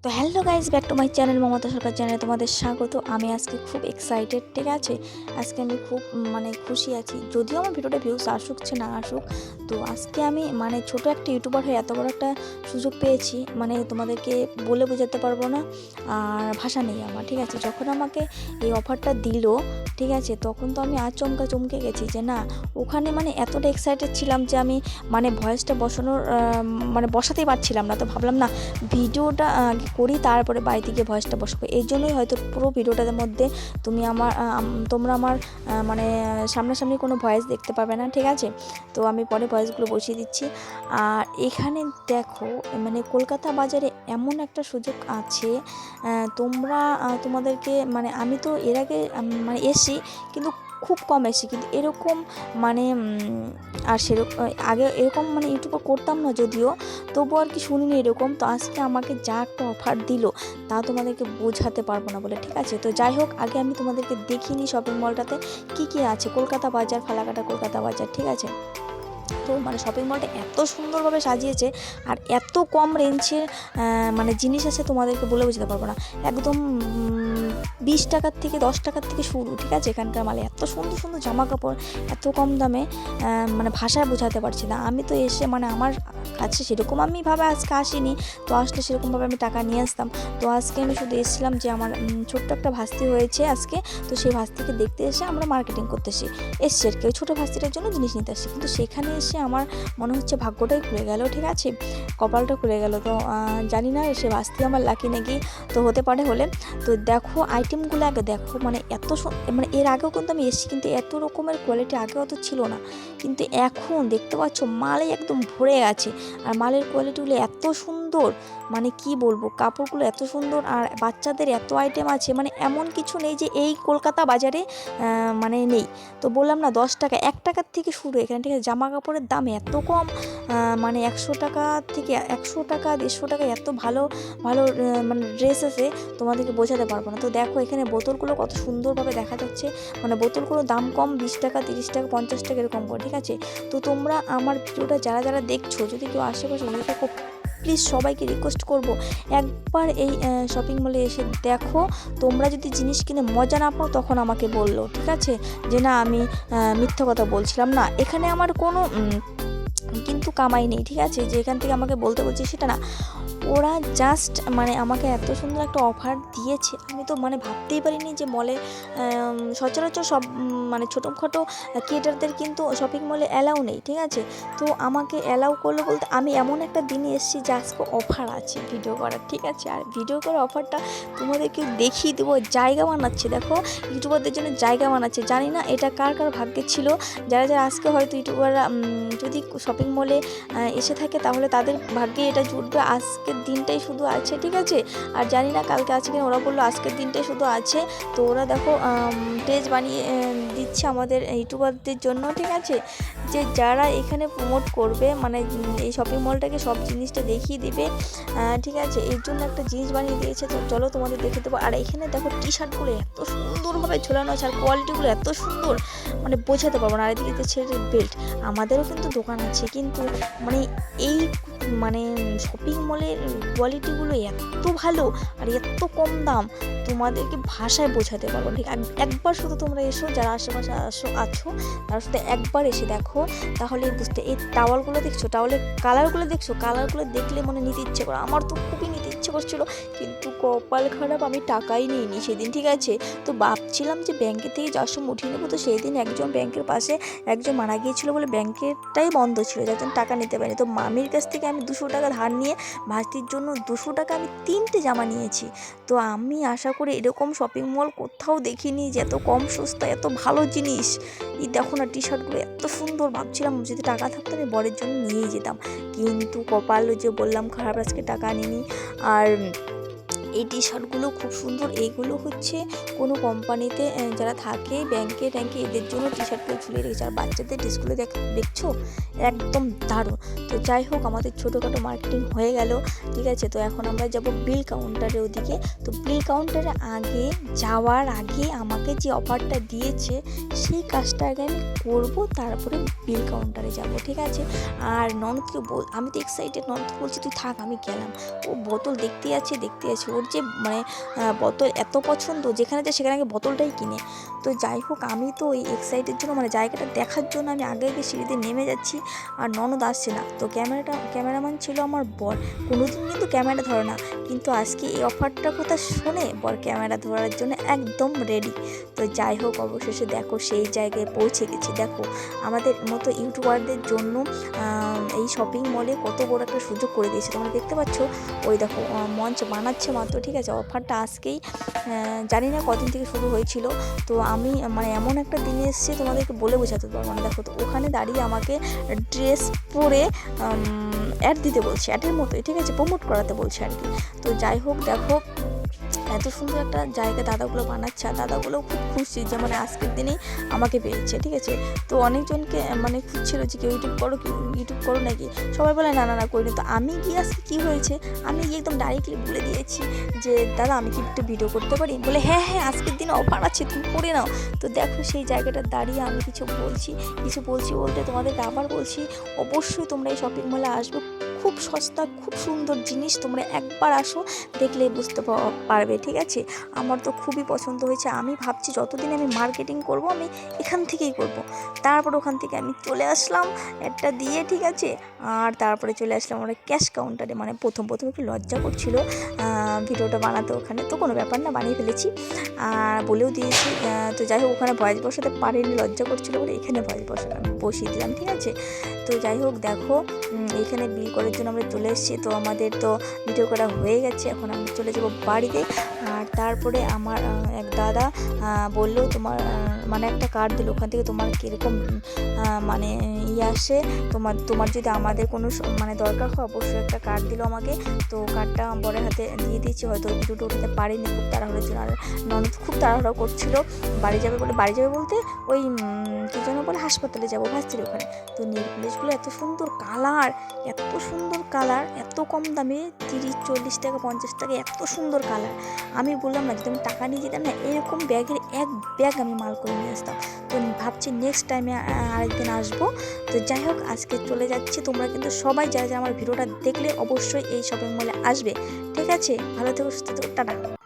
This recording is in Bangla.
তো hello guys, back to my channel Mamata Sarkar চ্যানেলে তোমাদের স্বাগত। আমি আজকে খুব এক্সাইটেড, ঠিক আছে। আজকে আমি খুব খুশি আছি, যদিও আমার ভিডিওটা ভিউজ আসুক সে না আসুক। তো আজকে আমি ছোট একটা ইউটিউবার হয়ে এত বড় একটা সুযোগ পেয়েছি, তোমাদেরকে বলে বোঝাতে পারবো না, আর ভাষা নেই আমার, ঠিক আছে। যখন আমাকে এই অফারটা দিল, ঠিক আছে, তখন তো আমি আচমকা চমকে গেছি যে না, ওখানে এতটা এক্সাইটেড ছিলাম যে আমি ভয়েসটা বসানোর বসাতেই পারছিলাম না। তো ভাবলাম না, ভিডিওটা আগে করি, তারপরে বাড়িতে গিয়ে ভয়েসটা বসাবো। এই জন্যই হয়তো পুরো ভিডিওটার মধ্যে তোমরা আমার সামনাসামনি কোনো ভয়েস দেখতে পাবে না, ঠিক আছে। তো আমি পরে ভয়েসগুলো বসিয়ে দিচ্ছি। আর এখানে দেখো, কলকাতা বাজারে এমন একটা সুযোগ আছে, তোমাদেরকে আমি তো এর আগে এসি, কিন্তু খুব কম এসি, কিন্তু এরকম আর সেরকম আগে এরকম ইউটিউবে করতাম না যদিও, তবু আর কি শুনিনি এরকম। তো আজকে আমাকে যা একটা অফার দিল তা তোমাদেরকে বোঝাতে পারবো না বলে, ঠিক আছে। তো যাই হোক, আগে আমি তোমাদেরকে দেখিনি শপিং মলটাতে কী আছে। কলকাতা বাজার, ফালাকাটা কলকাতা বাজার, ঠিক আছে। তো শপিং মলটা এত সুন্দরভাবে সাজিয়েছে, আর এত কম রেঞ্জের জিনিস আছে, তোমাদেরকে বলে বোঝাতে পারবো না। একদম 20 টাকার থেকে 10 টাকার থেকে শুরু, ঠিক আছে। এখানকার মালে এত সুন্দর সুন্দর জামা কাপড় এত কম দামে, ভাষায় বোঝাতে পারছি না। আমি তো এসে আমার কাছে সেরকম আমি ভাবে আজকে আসিনি, তো আসলে সেরকমভাবে আমি টাকা নিয়ে আসতাম। তো আজকে আমি শুধু এসেছিলাম যে আমার ছোট্ট একটা ভাস্তি হয়েছে আজকে, তো সেই ভাস্তিকে দেখতে এসে আমরা মার্কেটিং করতে এসছি আর কি, ওই ছোটো ভাস্তিটার জন্য জিনিস নিতে আসছি। কিন্তু সেখানে এসে আমার মনে হচ্ছে ভাগ্যটাই খুলে গেল, ঠিক আছে, কপালটা খুলে গেল। তো জানি না সে ভাস্তি আমার লাকি নাকি, তো হতে পারে হলে। তো দেখো আইটেমগুলো আগে দেখো, এত এর আগেও কিন্তু আমি এসেছি, কিন্তু এত রকমের কোয়ালিটি আগে অত ছিল না, কিন্তু এখন দেখতে পাচ্ছ মালে একদম ভরে গেছে। আর মালের কোয়ালিটিগুলো এত সুন্দর, কি বলবো, কাপড়গুলো এত সুন্দর, আর বাচ্চাদের এত আইটেম আছে, এমন কিছু নেই যে এই কলকাতা বাজারে নেই। তো বললাম না, 10 টাকা 1 টাকার থেকে শুরু এখানে, ঠিক আছে। জামা কাপড়ের দাম এত কম, 100 টাকা থেকে 100 টাকা 150 টাকা, এত ভালো ভালো ড্রেস আছে, তোমাদেরকে বোঝাতে পারবো না। তো দেখো এখানে বোতলগুলো কত সুন্দরভাবে দেখা যাচ্ছে, বোতলগুলো দাম কম, 20 টাকা 30 টাকা 50 টাকা এরকম করে, ঠিক আছে। তো তোমরা আমার ভিডিওটা যারা যারা দেখছো, যদি কেউ আশেপাশে হয়ে থাকো, প্লিজ সবাইকে রিকোয়েস্ট করব, একবার এই শপিং মলে এসে দেখো। তোমরা যদি জিনিস কিনে মজা না পাও, তখন আমাকে বললো, ঠিক আছে, যে না আমি মিথ্যা কথা বলছিলাম না। এখানে আমার কোনো কিন্তু কামাই নেই, ঠিক আছে, যে এখান থেকে আমাকে বলতে বলছি সেটা না। ওরা জাস্ট আমাকে এত সুন্দর একটা অফার দিয়েছে, আমি তো ভাবতেই পারিনি যে মলে সচরাচর সব ছোটোখাটো ক্রিয়েটারদের কিন্তু শপিং মলে অ্যালাউ নেই, ঠিক আছে। তো আমাকে অ্যালাউ করলো বলতে, আমি এমন একটা দিনে এসেছি যে আজকে অফার আছে ভিডিও করার, ঠিক আছে। আর ভিডিও করার অফারটা তোমাদেরকে দেখিয়ে দেবো, জায়গা বানাচ্ছে, দেখো ইউটিউবারদের জন্য জায়গা বানাচ্ছে। জানি না এটা কার কার ভাগ্যে ছিল, যারা যারা আজকে হয়তো ইউটিউবাররা যদি শপিং মলে এসে থাকে, তাহলে তাদের ভাগ্যে এটা জুটবে। আজকের দিনটাই শুধু আছে, ঠিক আছে। আর জানি না কালকে আছে কিনা, ওরা বললো আজকের দিনটাই শুধু আছে। তো ওরা দেখো পেজ বানিয়ে দিচ্ছে আমাদের ইউটিউবারদের জন্য, ঠিক আছে, যে যারা এখানে প্রমোট করবে, এই শপিং মলটাকে সব জিনিসটা দেখিয়ে দিবে, ঠিক আছে। এর জন্য একটা জিনিস বানিয়ে দিয়েছে, তো চলো তোমাদের দেখে দেবো। আর এখানে দেখো টি শার্টগুলো এত সুন্দরভাবে ঝোলানো আছে, আর কোয়ালিটিগুলো এত সুন্দর, বোঝাতে পারবো না। আর এদিকে ছেলের বেল্ট, আমাদেরও কিন্তু দোকান আছে, কিন্তু এই শপিং মলের কোয়ালিটিগুলো এত ভালো আর এত কম দাম, তোমাদেরকে ভাষায় বোঝাতে পারবো, ঠিক। একবার শুধু তোমরা এসো, যারা আশেপাশে আছো তার সাথে একবার এসে দেখো, তাহলে বুঝতে। এই টাওয়ালগুলো দেখছো, টাওয়ালের কালারগুলো দেখছো, কালারগুলো দেখলে নিতে ইচ্ছে করে। আমার তো খুবই নিতে ইচ্ছে করছিলো, কিন্তু কপাল খারাপ, আমি টাকাই নিইনি সেদিন, ঠিক আছে। তো ভাবছিলাম যে ব্যাংকের থেকে যাওয়ার সময় উঠিয়ে নেবো। তো সেই দিন একজন ব্যাংকের পাশে একজন মারা গিয়েছিলো বলে ব্যাংকেরটাই বন্ধ ছিল, যার জন্য টাকা নিতে পারিনি। তো মামির কাছ থেকে আমি 200 টাকা ধার নিয়ে ভাস্তির জন্য 200 টাকা আমি 3টে জামা নিয়েছি। তো আমি আশা করি এরকম শপিং মল কোথাও দেখিনি যে এত কম সস্তায় এত ভালো জিনিস। এই দেখো না, টি শার্টগুলো এত সুন্দর, ভাবছিলাম যদি টাকা থাকতো আমি বরের জন্য নিয়েই যেতাম, কিন্তু কপাল যে বললাম খারাপ, আজকে টাকা আনিনি। আর এই টি শার্টগুলো খুব সুন্দর। এইগুলো হচ্ছে কোনো কোম্পানিতে যারা থাকে ব্যাংকে ট্যাঙ্কে এদের জন্য টি শার্টগুলো ঝুলিয়ে রেখেছে। আর বাচ্চাদের ড্রেসগুলো দেখছো একদম দারুণ। তো যাই হোক, আমাদের ছোটোখাটো মার্কেটিং হয়ে গেল, ঠিক আছে। তো এখন আমরা যাব বিল কাউন্টারের ওদিকে। তো বিল কাউন্টারে যাওয়ার আগে আমাকে যে অফারটা দিয়েছে সেই কাজটা আগে আমি করবো, তারপরে বিল কাউন্টারে যাব, ঠিক আছে। আর ননদকে আমি তো এক্সাইটেড, ননদকে বলছি তুই থাক আমি গেলাম। ও বোতল দেখতে আছে ওর যে মানে বোতল এত পছন্দ, যেখানে যায় সেখানে আগে বোতলটাই কিনে। তো যাই হোক, আমি তো এই এক্সাইটের জন্য মানে জায়গাটা দেখার জন্য আমি আগে সিঁড়িতে নেমে যাচ্ছি, আর ননদ আসছে না। তো ক্যামেরাম্যান ছিল আমার বর। কোনোদিন কিন্তু ক্যামেরা ধরে না, কিন্তু আজকে এই অফারটার কথা শুনে বর ক্যামেরা ধরার জন্য একদম রেডি। তো যাই হোক, অবশেষে দেখো সেই জায়গায় পৌঁছে গেছি। দেখো আমাদের মতো ইউটিউবারদের জন্য এই শপিং মলে কত বড় একটা সুযোগ করে দিয়েছে, তোমরা দেখতে পাচ্ছ। ওই দেখো মঞ্চ বানাচ্ছে মাত্র, ঠিক আছে। অফারটা আজকেই জানি না কদিন থেকে শুরু হয়েছিল। তো আমি মানে এমন একটা দিনে এসেছি তোমাদেরকে বলে বোঝাতে পারবো না। দেখো, তো ওখানে দাঁড়িয়ে আমাকে ড্রেস পরে অ্যাড দিতে বলছে, অ্যাডের মতোই, ঠিক আছে, প্রমোট করাতে বলছে আর কি। তো যাই হোক, দেখো এত সুন্দর একটা জায়গা দাদাগুলো বানাচ্ছে, আর দাদাগুলো খুব খুশি যে মানে আজকের দিনেই আমাকে পেয়েছে, ঠিক আছে। তো অনেকজনকে মানে খুঁজছিল যে কেউ ইউটিউব করো নাকি, সবাই বলে না না না করিনি। তো আমি গিয়ে আজকে কী হয়েছে, আমি গিয়ে একদম ডাইরেক্টলি বলে দিয়েছি যে দাদা আমি কি একটু ভিডিও করতে পারি, বলে হ্যাঁ হ্যাঁ আজকের দিনে অফার আছে তুমি করে নাও। তো দেখো সেই জায়গাটা দাঁড়িয়ে আমি কিছু বলছি বলতে তোমাদেরকে আবার বলছি, অবশ্যই তোমরা এই শপিং মলে আসবে। খুব সস্তা, খুব সুন্দর জিনিস, তোমরা একবার আসো, দেখলে বুঝতে পারবে, ঠিক আছে। আমার তো খুবই পছন্দ হয়েছে। আমি ভাবছি যতদিন আমি মার্কেটিং করব আমি এখান থেকেই করব। তারপর ওখান থেকে আমি চলে আসলাম একটা দিয়ে, ঠিক আছে। আর তারপরে চলে আসলাম আমরা ক্যাশ কাউন্টারে। মানে প্রথম একটু লজ্জা করছিল ভিডিওটা বানাতে ওখানে, তো কোনো ব্যাপার না, বানিয়ে ফেলেছি আর বলেও দিয়েছি। তো যাই হোক, ওখানে ভয়েস বসাতে পারিনি, লজ্জা করছিল বলে এখানে বসিয়ে দিলাম, ঠিক আছে। তো যাই হোক, দেখো এইখানে বিল করার জন্য আমরা চলে এসেছি। তো আমাদের তো ভিডিও করা হয়ে গেছে, এখন আমরা চলে যাব বাড়িতে। আর তারপরে আমার এক দাদা বললো তোমার মানে একটা কার্ড দিল, ওখান থেকে তোমার কীরকম মানে আসে, তোমার যদি আমাদের কোনো মানে দরকার হয় অবশ্যই একটা কার্ড দিল আমাকে। তো কার্ডটা বরের হাতে দিয়ে দিয়েছি, হয়তো ভিডিওটা উঠাতে পারিনি খুব তাড়াহুড়োর জন্য। আর ননদ খুব তাড়াহুড়ো করছিল, বাড়ি যাবে বলতে ওই কী যেন বলে হাসপাতালে যাবো ভাবছিল ওখানে। তো নেল পলিশগুলো এত সুন্দর কালার, এত কম দামে, 30-40 টাকা 50 টাকা, এত সুন্দর কালার। আমি বললাম না যদি আমি টাকা নিয়ে যেতাম না, এরকম ব্যাগের এক ব্যাগ আমি মাল করে নিয়ে আসতাম। তো ভাবছি নেক্সট টাইমে আরেকদিন আসবো। তো যাই হোক, আজকে চলে যাচ্ছি। তোমরা কিন্তু সবাই যারা আমার ভিডিওটা দেখলে অবশ্যই এই শপিং মলে আসবে, ঠিক আছে। ভালো থেকো, সুস্থ থেকো, টাটা।